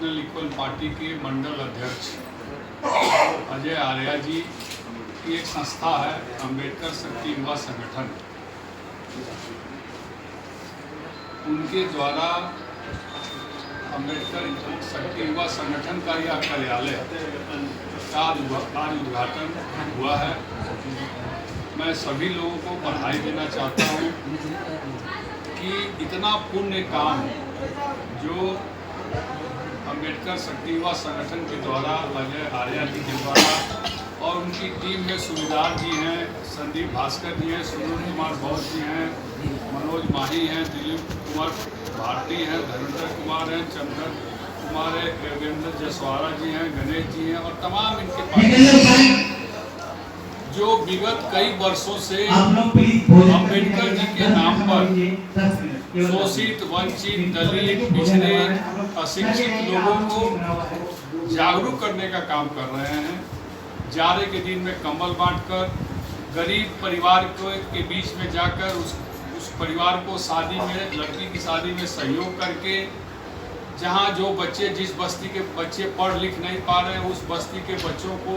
National equal party के मंडल अध्यक्ष अजय आर्या जी की एक संस्था है अंबेडकर शक्ति युवा संगठन, उनके द्वारा अंबेडकर शक्ति युवा संगठन का यह कार्यालय का आज उद्घाटन हुआ है। मैं सभी लोगों को बधाई देना चाहता हूँ कि इतना पुण्य काम जो अंबेडकर शक्ति युवा संगठन के द्वारा अजय आर्या जी के द्वारा और उनकी टीम में सुविधार जी हैं, संदीप भास्कर जी हैं, सुनील कुमार बौद्ध जी हैं, मनोज माही हैं, दिलीप कुमार भारती हैं, धर्मेंद्र कुमार हैं, चंद्र कुमार है, योगेंद्र जसवारा जी हैं, गणेश जी हैं और तमाम इनके पास जो विगत कई वर्षों से अंबेडकर जी के नाम पर शोषित, वंचित, दलित, पिछड़े, अशिक्षित लोगों को जागरूक करने का काम कर रहे हैं। जाड़े के दिन में कंबल बांटकर गरीब परिवार के बीच में जाकर उस परिवार को शादी में, लड़की की शादी में सहयोग करके, जहां जो बच्चे, जिस बस्ती के बच्चे पढ़ लिख नहीं पा रहे हैं, उस बस्ती के बच्चों को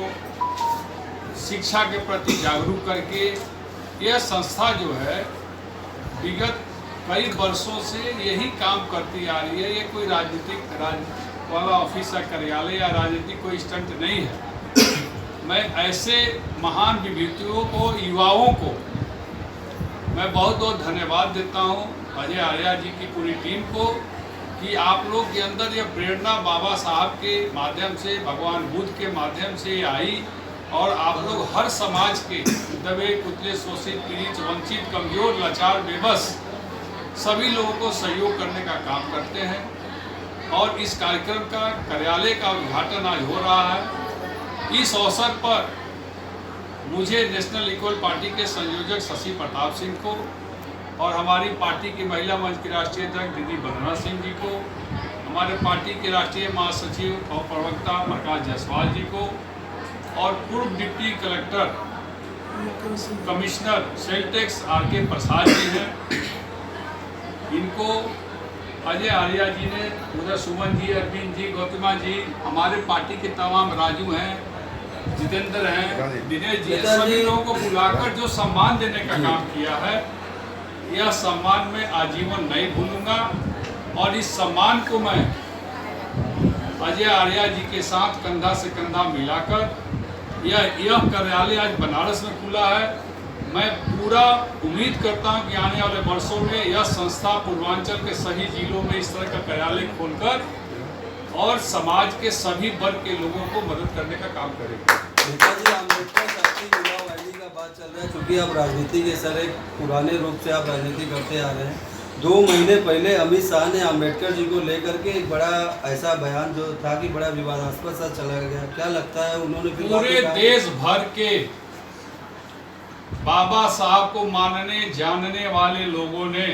शिक्षा के प्रति जागरूक करके यह संस्था जो है विगत कई वर्षों से यही काम करती आ रही है। ये कोई राजनीतिक वाला ऑफिस या कार्यालय या राजनीतिक कोई स्टंट नहीं है। मैं ऐसे महान विभूतियों को, युवाओं को मैं बहुत बहुत धन्यवाद देता हूँ, अजय आर्या जी की पूरी टीम को, कि आप लोग के अंदर यह प्रेरणा बाबा साहब के माध्यम से, भगवान बुद्ध के माध्यम से आई और आप लोग हर समाज के दबे कुचले, शोषित, पीड़ित, वंचित, कमजोर, लाचार, बेबस सभी लोगों को सहयोग करने का काम करते हैं। और इस कार्यक्रम का, कार्यालय का उद्घाटन आज हो रहा है। इस अवसर पर मुझे नेशनल इक्वल पार्टी के संयोजक शशि प्रताप सिंह को और हमारी पार्टी की महिला मंच की राष्ट्रीय अध्यक्ष दीदी वंदना सिंह जी को, हमारे पार्टी के राष्ट्रीय महासचिव और प्रवक्ता प्रकाश जायसवाल जी को और पूर्व deputy collector commissioner sale tax RK. Prasad ji हैं, इनको अजय आर्या जी ने, उधर सुमन जी, अरविंद जी, गौतमा जी, हमारे पार्टी के तमाम राजू हैं, जितेंद्र हैं, दिनेश जी, सभी लोगों को बुलाकर जो सम्मान देने का काम किया है, यह सम्मान मैं आजीवन नहीं भूलूंगा। और इस सम्मान को मैं अजय आर्या जी के साथ कंधा से कंधा मिलाकर, यह कार्यालय आज बनारस में खुला है। मैं पूरा उम्मीद करता हूं कि आने वाले वर्षों में यह संस्था पूर्वांचल के सभी जिलों में इस तरह का कार्यालय खोलकर और समाज के सभी वर्ग के लोगों को मदद करने का काम करेगा। नेताजी अम्बेडकर शक्ति युवा रैली का बात चल रहा है, क्योंकि आप राजनीति के सर एक पुराने रूप से आप राजनीति करते आ रहे हैं। 2 महीने पहले अमित शाह ने अम्बेडकर जी को लेकर के एक बड़ा ऐसा बयान जो था कि बड़ा विवादास्पद सा चला गया। क्या लगता है उन्होंने पूरे देश भर के बाबा साहब को मानने जानने वाले लोगों ने,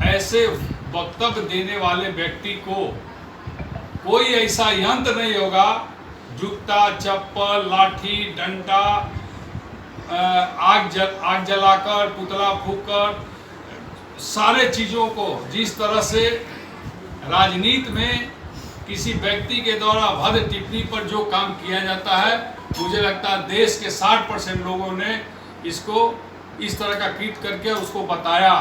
ऐसे वक्तव्य देने वाले व्यक्ति को कोई ऐसा यंत्र नहीं होगा, जूता, चप्पल, लाठी, डंडा, आग जलाकर, पुतला फूंककर, सारे चीज़ों को जिस तरह से राजनीति में किसी व्यक्ति के द्वारा भद्र टिप्पणी पर जो काम किया जाता है, मुझे लगता है देश के 60% लोगों ने इसको इस तरह का कृत करके उसको बताया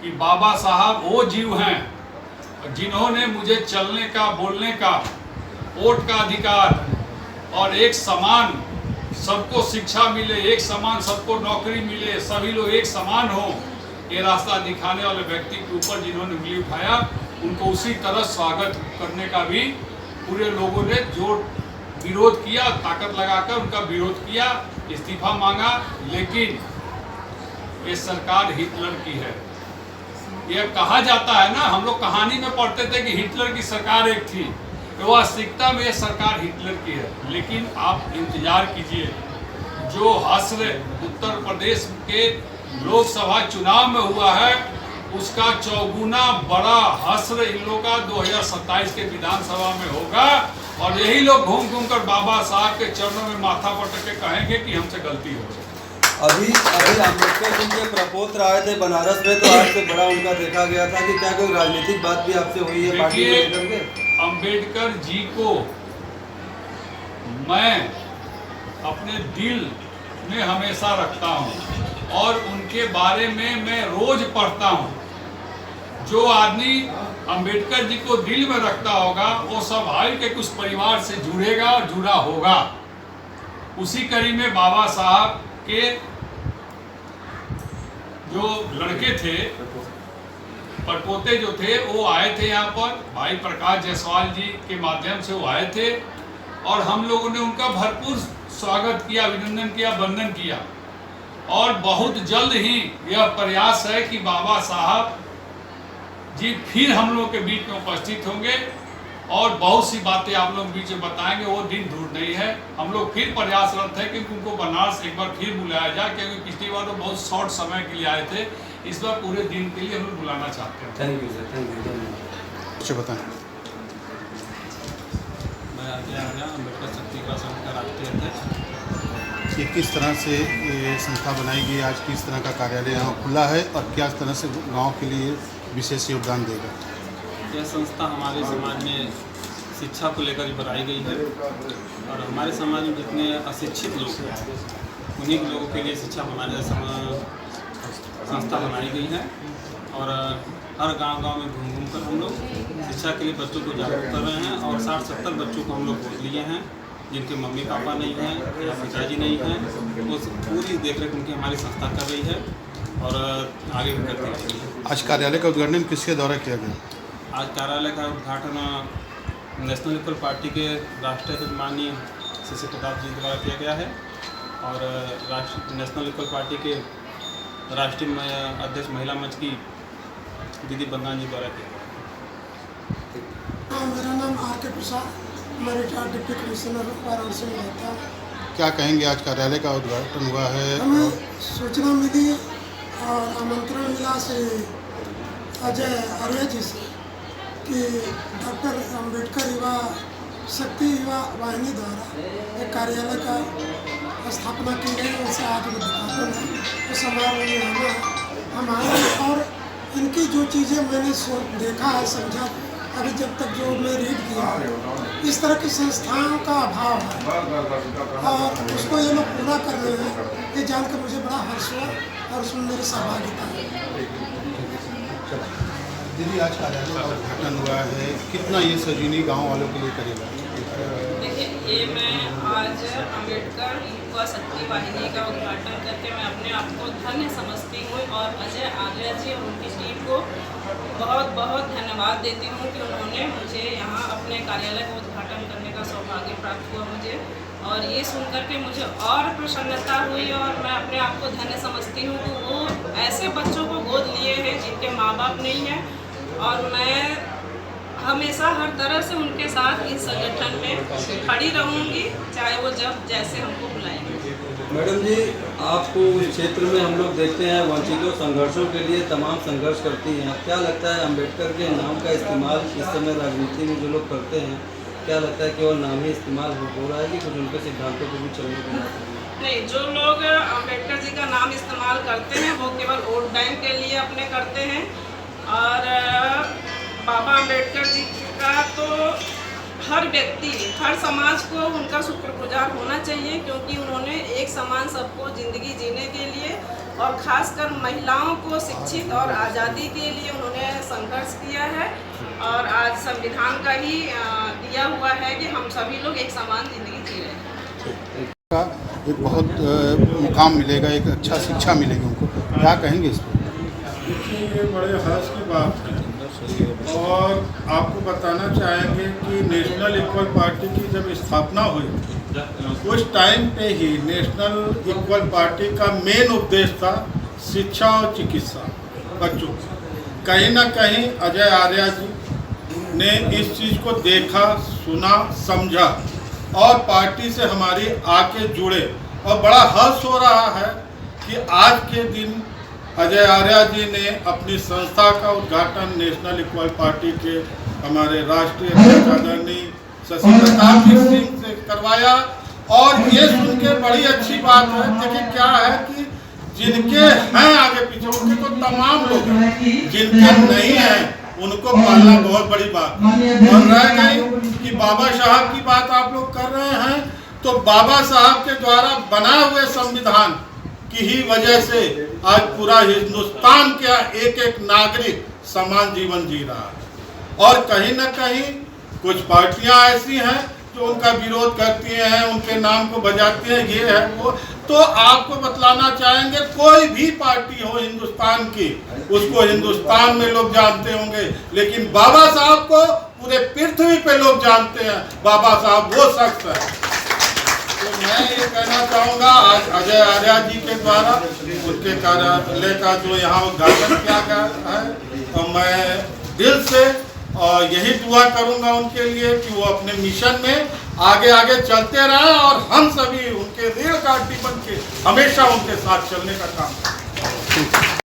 कि बाबा साहब वो जीव हैं जिन्होंने मुझे चलने का, बोलने का, वोट का अधिकार और एक समान सबको शिक्षा मिले, एक समान सबको नौकरी मिले, सभी लोग एक समान हो, ये रास्ता दिखाने वाले व्यक्ति के ऊपर जिन्होंने उंगली उठाया, उनको उसी तरह स्वागत करने का भी पूरे लोगों ने जोर विरोध किया, ताकत लगाकर उनका विरोध किया, इस्तीफा मांगा। लेकिन ये सरकार हिटलर की है। यह कहा जाता है ना, हम लोग कहानी में पढ़ते थे कि हिटलर की सरकार एक थी, तो वास्तविकता में यह सरकार हिटलर की है। लेकिन आप इंतजार कीजिए, जो हश्र उत्तर प्रदेश के लोकसभा चुनाव में हुआ है, उसका 4 गुना बड़ा हश्र इन लोगों का 2027 के विधानसभा में होगा। और यही लोग घूम घूम कर बाबा साहब के चरणों में माथा पटक के कहेंगे कि हमसे गलती हो गई। अभी अम्बेडकर जी के प्रपोत्र आए थे बनारस में, तो आज से बड़ा उनका देखा गया था कि क्या कोई राजनीतिक बात भी आपसे हुई है पार्टी को लेकर के? अंबेडकर जी को मैं अपने दिल में हमेशा रखता हूँ और उनके बारे में मैं रोज पढ़ता हूँ। जो आदमी अंबेडकर जी को दिल में रखता होगा वो स्वाभाविक के कुछ परिवार से जुड़ेगा और जुड़ा होगा। उसी कड़ी में बाबा साहब के जो लड़के थे, परपोते जो थे, वो आए थे यहाँ पर, भाई प्रकाश जायसवाल जी के माध्यम से वो आए थे और हम लोगों ने उनका भरपूर स्वागत किया, अभिनंदन किया, वंदन किया। और बहुत जल्द ही यह प्रयास है कि बाबा साहब जी फिर हम लोग के बीच में उपस्थित होंगे और बहुत सी बातें आप लोग बीच में बताएंगे। वो दिन दूर नहीं है। हम लोग फिर प्रयासरत है कि उनको बनारस एक बार फिर बुलाया जाए, क्योंकि पिछली बार तो बहुत शॉर्ट समय के लिए आए थे, इस बार पूरे दिन के लिए हम लोग बुलाना चाहते हैं। Thank you sir, thank you. कुछ बताएं। मैं आगे अम्बेडकर शक्ति का संघ का राष्ट्रीय अध्यक्ष। कि किस तरह से ये संस्था बनाई गई, आज किस तरह का कार्यालय यहाँ खुला है और क्या तरह से गांव के लिए विशेष योगदान देगा? यह संस्था हमारे समाज में शिक्षा को लेकर बनाई गई है और हमारे समाज में जितने अशिक्षित लोग हैं उन्हीं लोगों के लिए शिक्षा बनाने संस्था बनाई गई है। और हर गांव-गांव में घूम कर हम लोग शिक्षा के लिए बच्चों को जागरूक कर रहे हैं और 60-70 बच्चों को हम लोग गोद लिए हैं जिनके मम्मी पापा नहीं हैं या पिताजी नहीं हैं। वो पूरी देखरेख उनकी हमारी संस्था कर रही है और आगे भी करती रहेगी। आज कार्यालय का उद्घाटन किसके द्वारा किया गया? आज कार्यालय का उद्घाटन नेशनल पीपल पार्टी के राष्ट्रीय अध्यक्ष माननीय शशि प्रताप जी द्वारा किया गया है और नेशनल पीपल पार्टी के राष्ट्रीय अध्यक्ष महिला मंच की दीदी बंगान जी द्वारा किया गया। मेरा नाम आर के प्रसाद, मैं रिटायर्ड डिप्टी कमिश्नर वाराणसी में रहता हूँ। क्या कहेंगे, आज कार्यालय का उद्घाटन हुआ है? हमें सूचना मिली और आमंत्रण मिला श्री अजय आर्य जी से कि डॉक्टर अम्बेडकर युवा शक्ति युवा वाहिनी द्वारा एक कार्यालय का स्थापना की गई। उनसे आज उद्घाटन है, उस समारोह में हम आए और इनकी जो चीज़ें मैंने देखा है, समझा, अभी जब तक जो मैं रीड किया, इस तरह की संस्थाओं का अभाव है और उसको ये लोग पूरा कर रहे हैं, ये जानकर मुझे बड़ा हर्ष हुआ और उसमें मेरी सहभागिता है। दीदी, आज कार्यालय का उद्घाटन हुआ है, कितना ये सजीनी गांव वालों के लिए करेगा? देखिए, ये मैं आज अम्बेडकर युवा शक्ति वाहिनी का उद्घाटन करके मैं अपने आप को धन्य समझती हूँ और अजय आर्य जी और उनकी टीम को बहुत बहुत धन्यवाद देती हूँ कि उन्होंने मुझे यहाँ अपने कार्यालय का उद्घाटन करने का सौभाग्य प्राप्त हुआ मुझे। और ये सुनकर के मुझे और प्रसन्नता हुई और मैं अपने आप को धन्य समझती हूँ कि वो ऐसे बच्चों को गोद लिए हैं जिनके माँ बाप नहीं हैं और मैं हमेशा हर तरह से उनके साथ इस संगठन में खड़ी रहूँगी, चाहे वो जब जैसे हमको बुलाएंगे। मैडम जी, आपको उस क्षेत्र में हम लोग देखते हैं वंचितों संघर्षों के लिए तमाम संघर्ष करती हैं। क्या लगता है अंबेडकर के नाम का इस्तेमाल इस समय राजनीति में जो लोग करते हैं, क्या लगता है केवल नाम ही इस्तेमाल हो रहा है कि कुछ उनके सिद्धांतों को भी चलने की बात है? नहीं, जो लोग अंबेडकर जी का नाम इस्तेमाल करते हैं वो केवल वोट बैंक के लिए अपने करते हैं और बाबा अंबेडकर जी का तो हर व्यक्ति, हर समाज को उनका शुक्रगुजार होना चाहिए, क्योंकि उन्होंने एक समान सबको ज़िंदगी जीने के लिए और ख़ासकर महिलाओं को शिक्षित और आज़ादी के लिए उन्होंने संघर्ष किया है। और आज संविधान का ही दिया हुआ है कि हम सभी लोग एक समान ज़िंदगी जी रहे हैं। एक बहुत मुकाम मिलेगा, एक अच्छा शिक्षा मिलेगी उनको, क्या कहेंगे इस पर? ये बड़े हर्ष की बात है और आपको बताना चाहेंगे कि नेशनल इक्वल पार्टी की जब स्थापना हुई उस टाइम पे ही नेशनल इक्वल पार्टी का मेन उद्देश्य था शिक्षा और चिकित्सा बच्चों की। कहीं ना कहीं अजय आर्य जी ने इस चीज़ को देखा, सुना, समझा और पार्टी से हमारी आके जुड़े और बड़ा हर्ष हो रहा है कि आज के दिन अजय आर्य जी ने अपनी संस्था का उद्घाटन नेशनल इक्वल पार्टी के हमारे राष्ट्रीय अध्यक्ष आदरणीय शशि प्रताप सिंह से करवाया। और ये सुन के बड़ी अच्छी बात है। देखिए क्या है कि जिनके हैं आगे पीछे उनके तो तमाम लोग हैं, जिनके नहीं हैं उनको पालना बहुत बड़ी बात। और रह गई कि बाबा साहब की बात आप लोग कर रहे हैं, तो बाबा साहब के द्वारा बनाए हुए संविधान की ही वजह से आज पूरा हिंदुस्तान का एक एक नागरिक समान जीवन जी रहा है। और कहीं न कहीं कुछ पार्टियां ऐसी हैं जो उनका विरोध करती हैं, उनके नाम को बजाती हैं, ये है वो। तो आपको बतलाना चाहेंगे, कोई भी पार्टी हो हिंदुस्तान की, उसको हिंदुस्तान में लोग जानते होंगे, लेकिन बाबा साहब को पूरे पृथ्वी पे लोग जानते हैं। बाबा साहब वो शख्स है। तो मैं ये कहना चाहूँगा, आज अजय आर्या जी के द्वारा उनके कार्यालय का जो यहाँ उद्घाटन किया गया है, तो मैं दिल से और यही दुआ करूंगा उनके लिए कि वो अपने मिशन में आगे आगे चलते रहें और हम सभी उनके रीढ़ का हड्डी बन के हमेशा उनके साथ चलने का काम करें।